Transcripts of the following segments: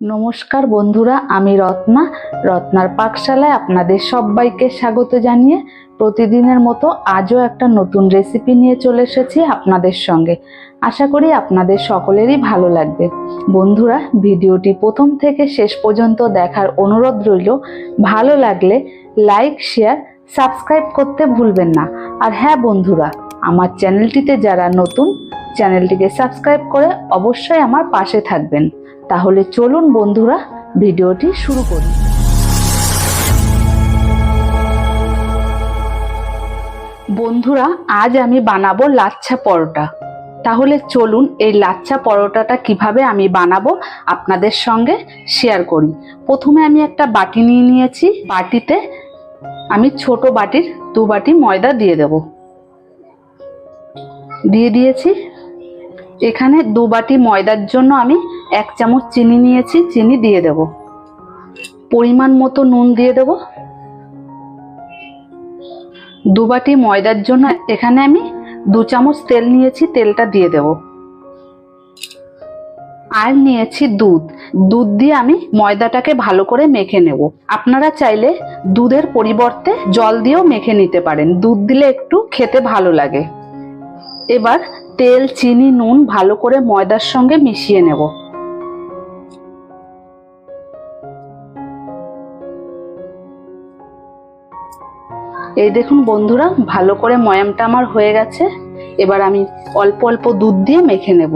নমস্কার বন্ধুরা, আমি রত্নার পাকশালায় আপনাদের সবাইকে স্বাগত জানিয়ে প্রতিদিনের মতো আজও একটা নতুন রেসিপি নিয়ে চলে এসেছি আপনাদের সঙ্গে। আশা করি আপনাদের সকলেরই ভালো লাগবে। বন্ধুরা, ভিডিওটি প্রথম থেকে শেষ পর্যন্ত দেখার অনুরোধ রইল। ভালো লাগলে লাইক, শেয়ার, সাবস্ক্রাইব করতে ভুলবেন না। আর হ্যাঁ বন্ধুরা, আমার চ্যানেলটিতে যারা নতুন, চ্যানেলটিকে সাবস্ক্রাইব করে অবশ্যই আমার পাশে থাকবেন। তাহলে চলুন বন্ধুরা, ভিডিওটি শুরু করি। বন্ধুরা, আজ আমি বানাবো লাচ্ছা পরোটা। তাহলে চলুন এই লাচ্ছা পরোটাটা কিভাবে আমি বানাবো আপনাদের সঙ্গে শেয়ার করি। প্রথমে আমি একটা বাটি নিয়ে নিয়েছি। বাটিতে আমি ছোট বাটির 2 বাটি ময়দা দিয়ে দেব। দিয়ে দিয়েছি। এখানে 2 বাটি ময়দার জন্য আমি 1 চামচ চিনি নিয়েছি, চিনি দিয়ে দেব। পরিমাণ মতো নুন দিয়ে দেব। 2 বাটি ময়দার জন্য এখানে আমি 2 চামচ তেল নিয়েছি, তেলটা দিয়ে দেব। আর নিয়েছি দুধ দিয়ে আমি ময়দাটাকে ভালো করে মেখে নেব। আপনারা চাইলে দুধের পরিবর্তে জল দিয়েও মেখে নিতে পারেন, দুধ দিলে একটু খেতে ভালো লাগে। এবার তেল, চিনি, নুন ভালো করে ময়দার সঙ্গে মিশিয়ে নেব। এই দেখুন বন্ধুরা, ভালো করে ময়ামটা আমার হয়ে গেছে। এবার আমি অল্প অল্প দুধ দিয়ে মেখে নেব।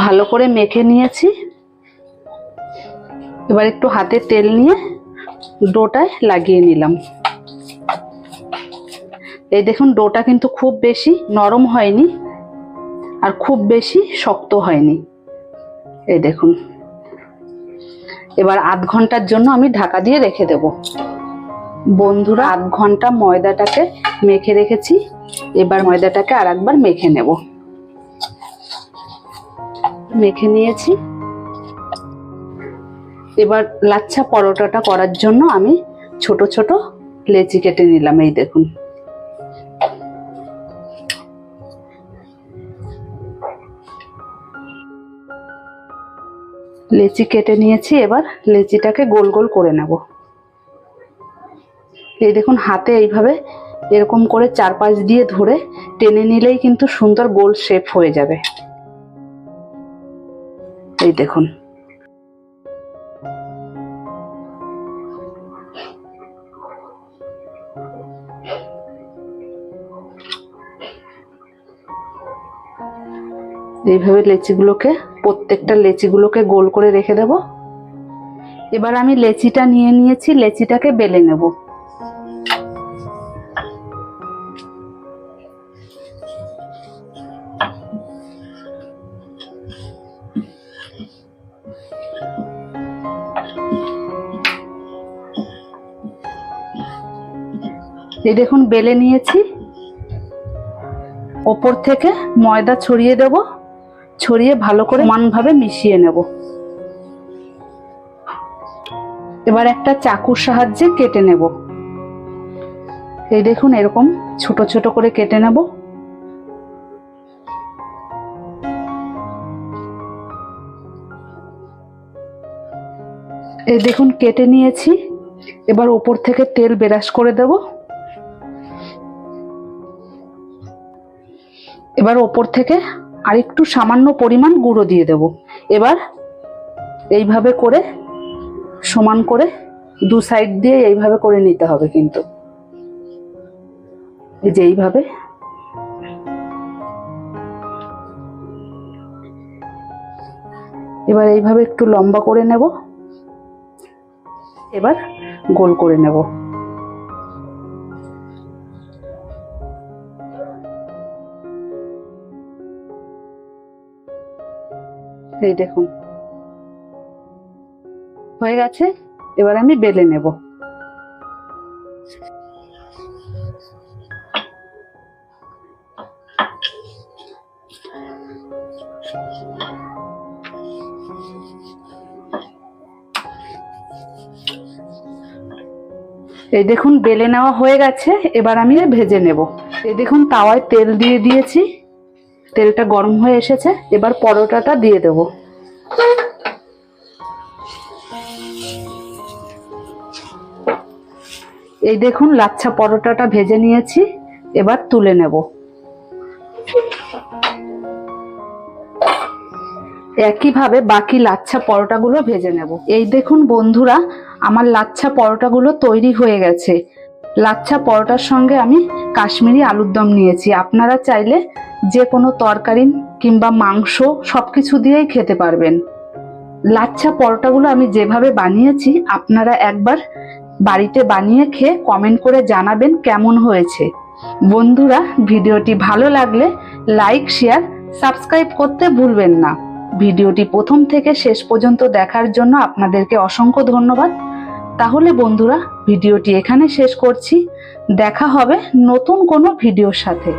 ভালো করে মেখে নিয়েছি। এবার একটু হাতে তেল নিয়ে ডোটায় লাগিয়ে নিলাম। এই দেখুন, ডোটা কিন্তু খুব বেশি নরম হয়নি আর খুব বেশি শক্ত হয়নি। এই দেখুন। এবার আধ ঘন্টার জন্য আমি ঢাকা দিয়ে রেখে দেব। বন্ধুরা, আধ ঘন্টা ময়দাটাকে মেখে রেখেছি। এবার ময়দাটাকে আর একবার মেখে নেব। মেখে নিয়েছি। এবার লাচ্ছা পরোটাটা করার জন্য আমি ছোট ছোট লেচি কেটে নিলাম। এই দেখুন। লেচি কেটে নিয়েছি। এবার লেচিটাকে গোল গোল করে নেব। এই দেখুন, হাতে এইভাবে এরকম করে চারপাশ দিয়ে ধরে টেনে নিলেই কিন্তু সুন্দর গোল শেপ হয়ে যাবে। এই দেখুন। এইভাবে প্রত্যেকটা লেচিগুলোকে গোল করে রেখে দেব। এবার আমি লেচিটা নিয়ে নিয়েছি, লেচিটাকে বেলে নেব। এই দেখুন, বেলে নিয়েছি। ওপর থেকে ময়দা ছড়িয়ে দেব। ছড়িয়ে ভালো করে সমানভাবে মিশিয়ে নেব। এবার একটা চাকুর সাহায্যে কেটে নেব। এই দেখুন, এরকম ছোট ছোট করে কেটে নেব। এই দেখুন, কেটে নিয়েছি। এবার ওপর থেকে তেল ব্রাশ করে দেব। এবার ওপর থেকে আরেকটু সামান্য পরিমাণ গুঁড়ো দিয়ে দেব। এবার এইভাবে করে সমান করে 2 সাইড দিয়ে এইভাবে করে নিতে হবে কিন্তু। এই যে এইভাবে। এবার এইভাবে একটু লম্বা করে নেব। এবার গোল করে নেব। এই দেখুন, হয়ে গেছে। এবার আমি বেলে নেব। এই দেখুন বেলে নেওয়া হয়ে গেছে, এবার আমি ভেজে নেব। এই দেখুন তাওয়ায় তেল দিয়ে দিয়েছি, তেলটা গরম হয়ে এসেছে, এবার পরোটাটা দিয়ে দেব। এই দেখুন লাচ্ছা পরোটাটা ভেজে নিয়েছি, এবার তুলে নেব। একইভাবে বাকি লাচ্ছা পরোটাগুলো ভেজে নেব। এই দেখুন বন্ধুরা, আমার লাচ্ছা পরোটাগুলো তৈরি হয়ে গেছে। লাচ্ছা পরোটার সঙ্গে আমি কাশ্মীরি আলুর দম নিয়েছি। আপনারা চাইলে যে কোনো তরকারি কিংবা মাংস সবকিছু দিয়েই খেতে পারবেন। লাচ্ছা পরোটাগুলো আমি যেভাবে বানিয়েছি আপনারা একবার বাড়িতে বানিয়ে খেয়ে কমেন্ট করে জানাবেন কেমন হয়েছে। বন্ধুরা, ভিডিওটি ভালো লাগলে লাইক, শেয়ার, সাবস্ক্রাইব করতে ভুলবেন না। ভিডিওটি প্রথম থেকে শেষ পর্যন্ত দেখার জন্য আপনাদেরকে অসংখ্য ধন্যবাদ। তাহলে বন্ধুরা, ভিডিওটি এখানে শেষ করছি। দেখা হবে নতুন কোনো ভিডিওর সাথে।